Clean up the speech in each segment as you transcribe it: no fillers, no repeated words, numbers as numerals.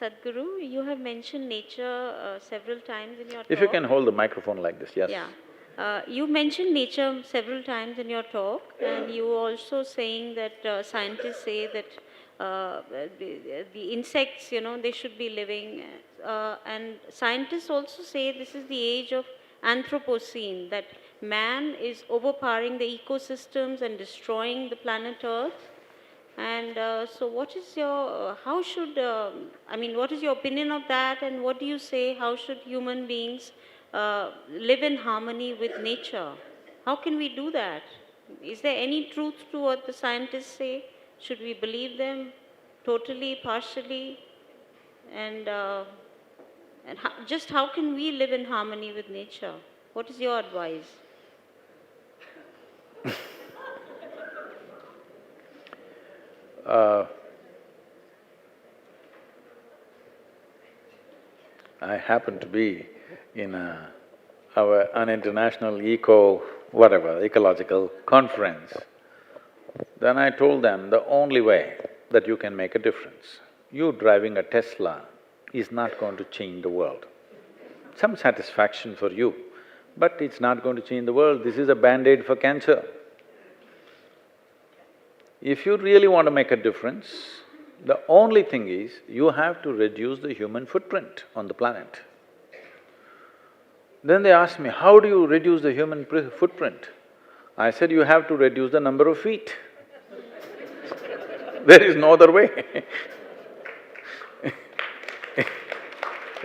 Sadhguru, you have mentioned nature several times in your If you talk. can hold the microphone like this, yes. Yeah. You mentioned nature several times in your talk, and you also saying that scientists say that the insects, they should be living. And scientists also say this is the age of Anthropocene, that man is overpowering the ecosystems and destroying the planet Earth. And so, what is your, how should, what is your opinion of that, and what do you say? How should human beings live in harmony with nature? How can we do that? Is there any truth to what the scientists say? Should we believe them totally, partially? And, just how can we live in harmony with nature? What is your advice? Uh, I happen to be in an international ecological conference. Then I told them the only way that you can make a difference, you driving a Tesla is not going to change the world. Some satisfaction for you, but it's not going to change the world. This is a band-aid for cancer. If you really want to make a difference, the only thing is you have to reduce the human footprint on the planet. Then they asked me, how do you reduce the human footprint? I said, you have to reduce the number of feet. There is no other way.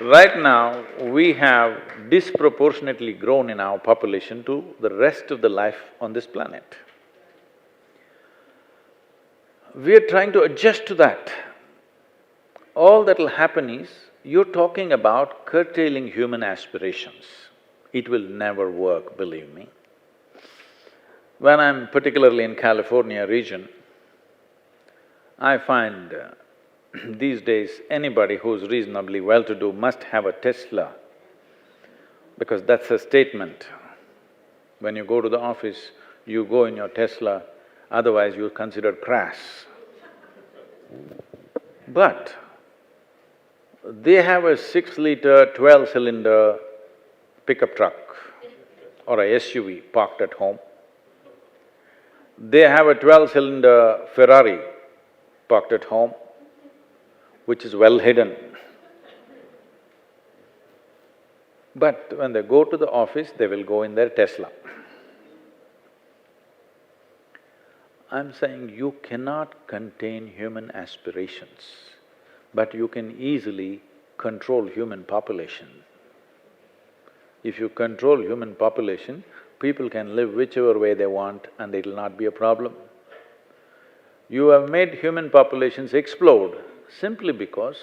Right now, we have disproportionately grown in our population to the rest of the life on this planet. We are trying to adjust to that. All that'll happen is, you're talking about curtailing human aspirations. It will never work, believe me. When I'm particularly in California region, I find these days anybody who's reasonably well-to-do must have a Tesla, because that's a statement. When you go to the office, you go in your Tesla, otherwise you're considered crass. But they have a 6-liter, 12-cylinder pickup truck or a SUV parked at home. They have a 12-cylinder Ferrari parked at home, which is well hidden. But when they go to the office, they will go in their Tesla. I'm saying you cannot contain human aspirations, but you can easily control human population. If you control human population, people can live whichever way they want and it'll not be a problem. You have made human populations explode simply because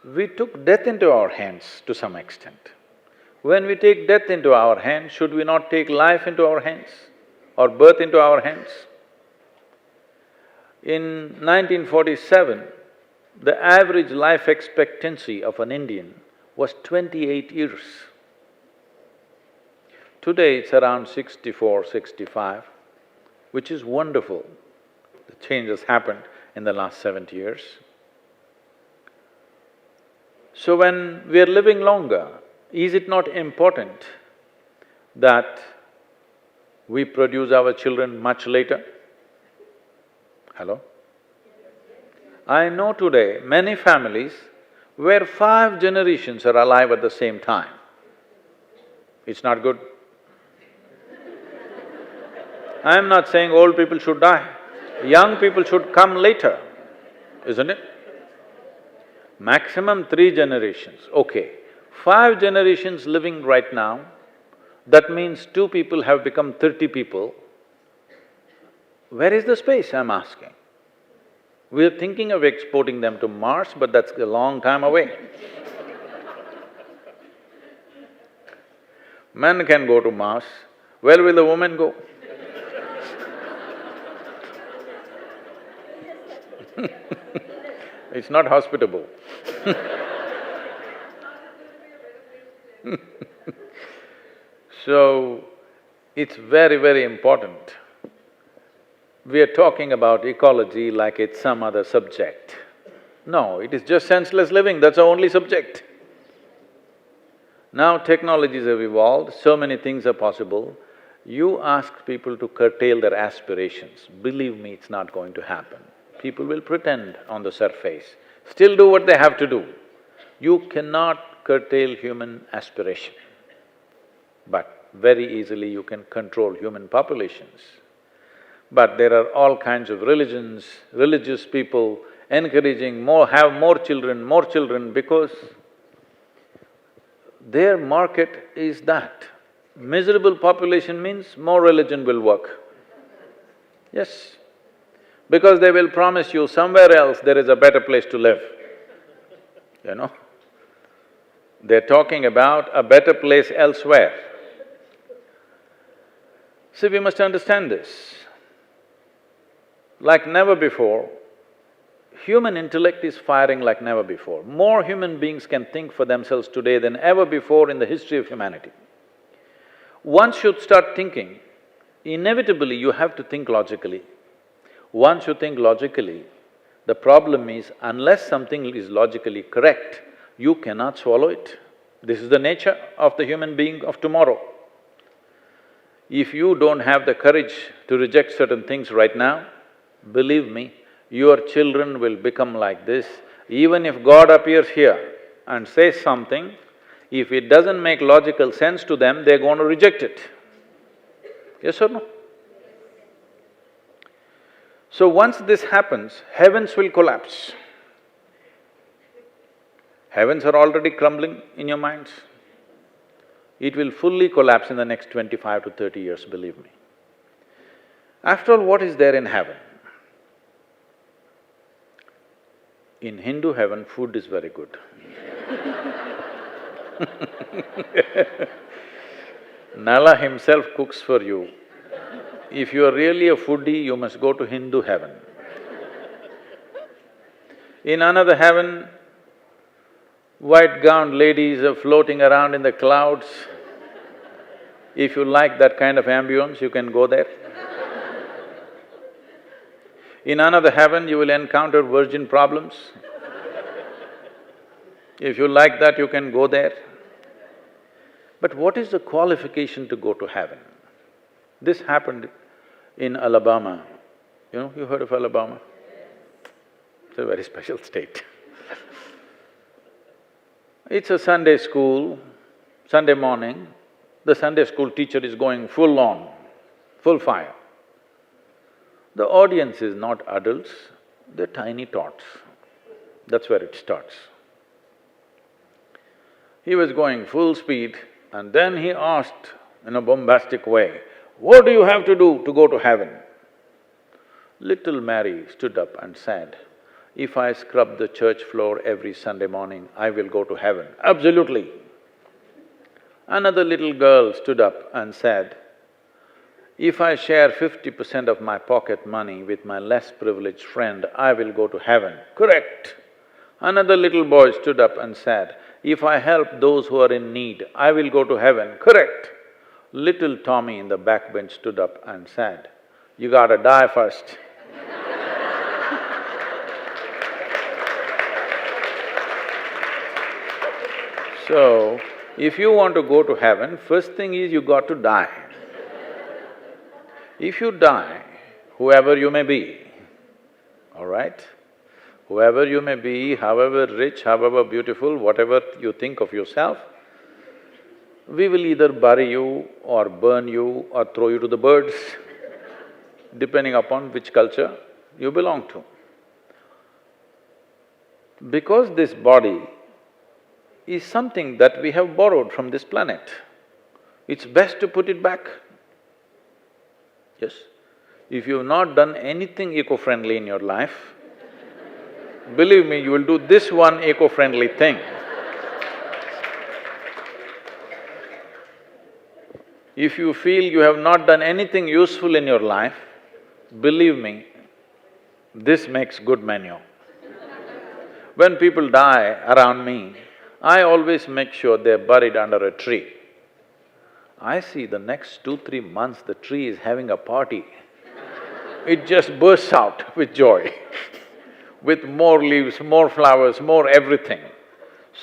we took death into our hands to some extent. When we take death into our hands, should we not take life into our hands or birth into our hands? In 1947, the average life expectancy of an Indian was 28 years. Today it's around 64, 65, which is wonderful. The change has happened in the last 70 years. So when we are living longer, is it not important that we produce our children much later? Hello? I know today many families where 5 generations are alive at the same time. It's not good. I am not saying old people should die. Young people should come later, isn't it? Maximum 3 generations, okay. 5 generations living right now, that means 2 people have become 30 people. Where is the space, I'm asking? We're thinking of exporting them to Mars, but that's a long time away. Men can go to Mars, where will the women go? It's not hospitable. So, it's very, very important. We are talking about ecology like it's some other subject. No, it is just senseless living, that's the only subject. Now technologies have evolved, so many things are possible. You ask people to curtail their aspirations, believe me, it's not going to happen. People will pretend on the surface, still do what they have to do. You cannot curtail human aspiration, but very easily you can control human populations. But there are all kinds of religions, religious people encouraging have more children because their market is that. Miserable population means more religion will work. Yes, because they will promise you somewhere else there is a better place to live, you know. They're talking about a better place elsewhere. See, we must understand this. Like never before, human intellect is firing like never before. More human beings can think for themselves today than ever before in the history of humanity. Once you start thinking, inevitably you have to think logically. Once you think logically, the problem is unless something is logically correct, you cannot swallow it. This is the nature of the human being of tomorrow. If you don't have the courage to reject certain things right now, believe me, your children will become like this. Even if God appears here and says something, if it doesn't make logical sense to them, they're going to reject it. Yes or no? So once this happens, heavens will collapse. Heavens are already crumbling in your minds. It will fully collapse in the next 25 to 30 years, believe me. After all, what is there in heaven? In Hindu heaven, food is very good. Nala himself cooks for you. If you are really a foodie, you must go to Hindu heaven. In another heaven, white-gowned ladies are floating around in the clouds. If you like that kind of ambience, you can go there. In another heaven, you will encounter virgin problems. If you like that, you can go there. But what is the qualification to go to heaven? This happened in Alabama. You know, you heard of Alabama? It's a very special state. It's a Sunday school, Sunday morning, the Sunday school teacher is going full on, full fire. The audience is not adults, they're tiny tots. That's where it starts. He was going full speed and then he asked in a bombastic way, "What do you have to do to go to heaven?" Little Mary stood up and said, "If I scrub the church floor every Sunday morning, I will go to heaven." Absolutely. Another little girl stood up and said, "If I share 50% of my pocket money with my less privileged friend, I will go to heaven." Correct. Another little boy stood up and said, "If I help those who are in need, I will go to heaven." Correct. Little Tommy in the back bench stood up and said, "You gotta die first." So, if you want to go to heaven, first thing is you got to die. If you die, whoever you may be, all right? Whoever you may be, however rich, however beautiful, whatever you think of yourself, we will either bury you or burn you or throw you to the birds, depending upon which culture you belong to. Because this body is something that we have borrowed from this planet, it's best to put it back. Yes, if you've not done anything eco-friendly in your life, believe me, you will do this one eco-friendly thing. If you feel you have not done anything useful in your life, believe me, this makes good manure. When people die around me, I always make sure they're buried under a tree. I see the next 2-3 months the tree is having a party. It just bursts out with joy. with more leaves, more flowers, more everything.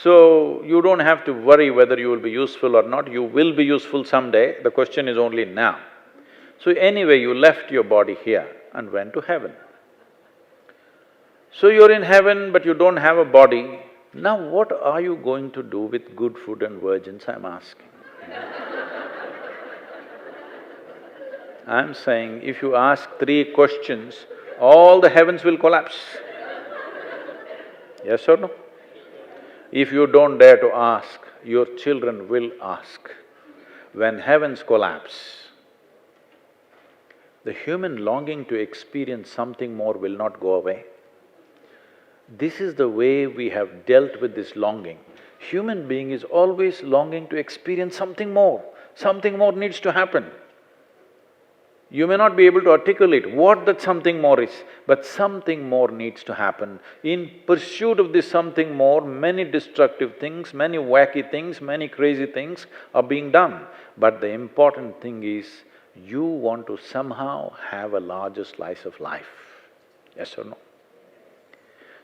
So, you don't have to worry whether you will be useful or not, you will be useful someday, the question is only now. So anyway, you left your body here and went to heaven. So you're in heaven but you don't have a body, now what are you going to do with good food and virgins, I'm asking. I'm saying if you ask 3 questions, all the heavens will collapse. Yes or no? If you don't dare to ask, your children will ask. When heavens collapse, the human longing to experience something more will not go away. This is the way we have dealt with this longing. Human being is always longing to experience something more needs to happen. You may not be able to articulate what that something more is, but something more needs to happen. In pursuit of this something more, many destructive things, many wacky things, many crazy things are being done. But the important thing is, you want to somehow have a larger slice of life, yes or no?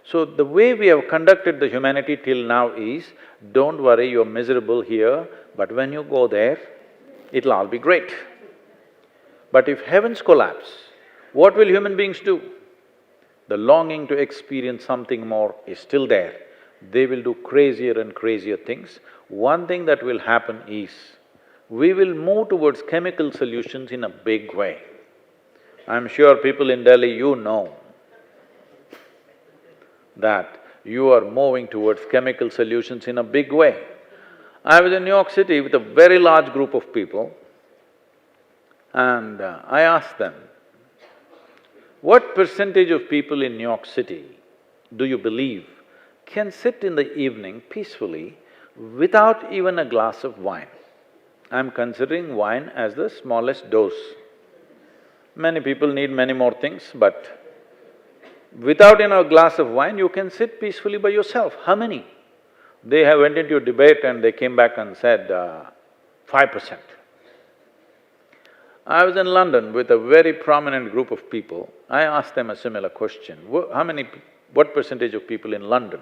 So the way we have conducted the humanity till now is, don't worry, you're miserable here, but when you go there, it'll all be great. But if heavens collapse, what will human beings do? The longing to experience something more is still there. They will do crazier and crazier things. One thing that will happen is, we will move towards chemical solutions in a big way. I'm sure people in Delhi, you know that you are moving towards chemical solutions in a big way. I was in New York City with a very large group of people, and I asked them, what percentage of people in New York City do you believe can sit in the evening peacefully without even a glass of wine? I'm considering wine as the smallest dose. Many people need many more things, but without a glass of wine, you can sit peacefully by yourself. How many? They have went into a debate and they came back and said, 5%. I was in London with a very prominent group of people. I asked them a similar question, what percentage of people in London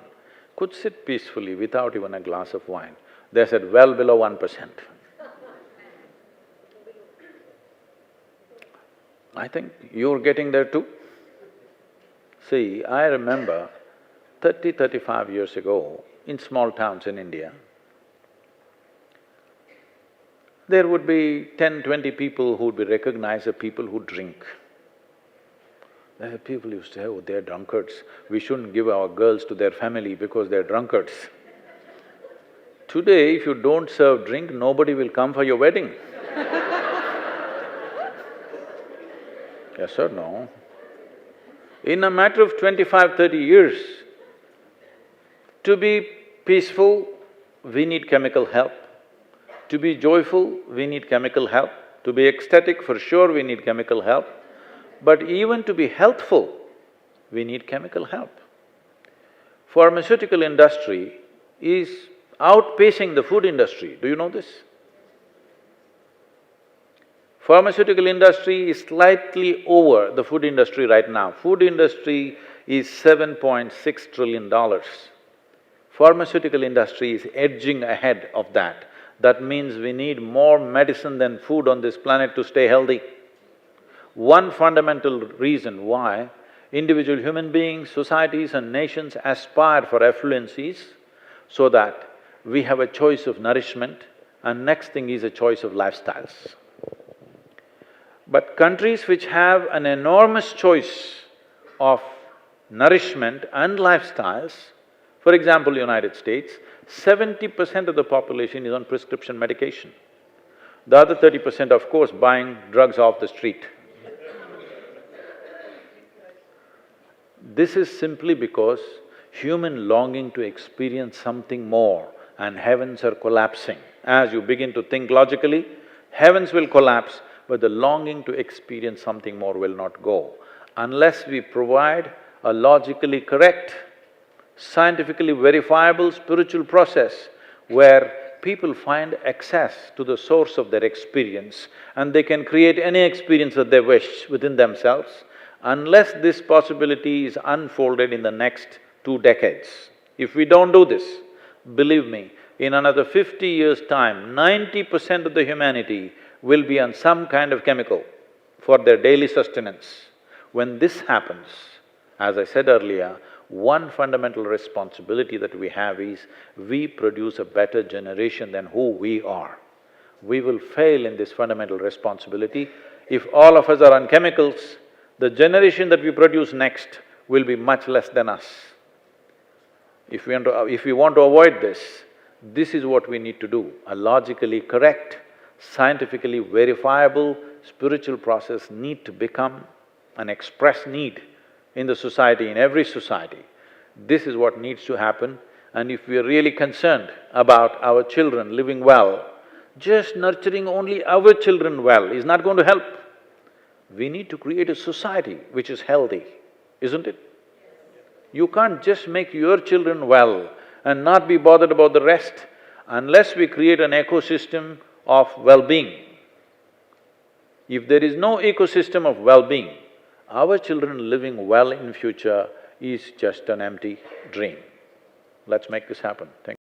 could sit peacefully without even a glass of wine? They said, well below 1%. I think you're getting there too. See, I remember 35 years ago, in small towns in India, there would be 10, 20 people who would be recognized as people who drink. People used to say, oh, they're drunkards, we shouldn't give our girls to their family because they're drunkards. Today, if you don't serve drink, nobody will come for your wedding. Yes or no? In a matter of 25, 30 years, to be peaceful, we need chemical help. To be joyful, we need chemical help. To be ecstatic, for sure we need chemical help. But even to be healthful, we need chemical help. Pharmaceutical industry is outpacing the food industry, do you know this? Pharmaceutical industry is slightly over the food industry right now. Food industry is $7.6 trillion. Pharmaceutical industry is edging ahead of that. That means we need more medicine than food on this planet to stay healthy. One fundamental reason why individual human beings, societies and nations aspire for affluence is so that we have a choice of nourishment, and next thing is a choice of lifestyles. But countries which have an enormous choice of nourishment and lifestyles, for example, United States, 70% of the population is on prescription medication. The other 30%, of course, buying drugs off the street. This is simply because human longing to experience something more and heavens are collapsing. As you begin to think logically, heavens will collapse, but the longing to experience something more will not go. Unless we provide a logically correct, scientifically verifiable spiritual process where people find access to the source of their experience and they can create any experience that they wish within themselves, Unless this possibility is unfolded in the next 2 decades, if we don't do this, believe me, in another 50 years' time, 90% of the humanity will be on some kind of chemical for their daily sustenance. When this happens, as I said earlier, one fundamental responsibility that we have is we produce a better generation than who we are. We will fail in this fundamental responsibility. If all of us are on chemicals, the generation that we produce next will be much less than us. If we want to avoid this is what we need to do. A logically correct, scientifically verifiable spiritual process need to become an express need in the society, in every society. This is what needs to happen, and if we are really concerned about our children living well, just nurturing only our children well is not going to help. We need to create a society which is healthy, isn't it? You can't just make your children well and not be bothered about the rest unless we create an ecosystem of well-being. If there is no ecosystem of well-being, our children living well in future is just an empty dream. Let's make this happen. Thank you.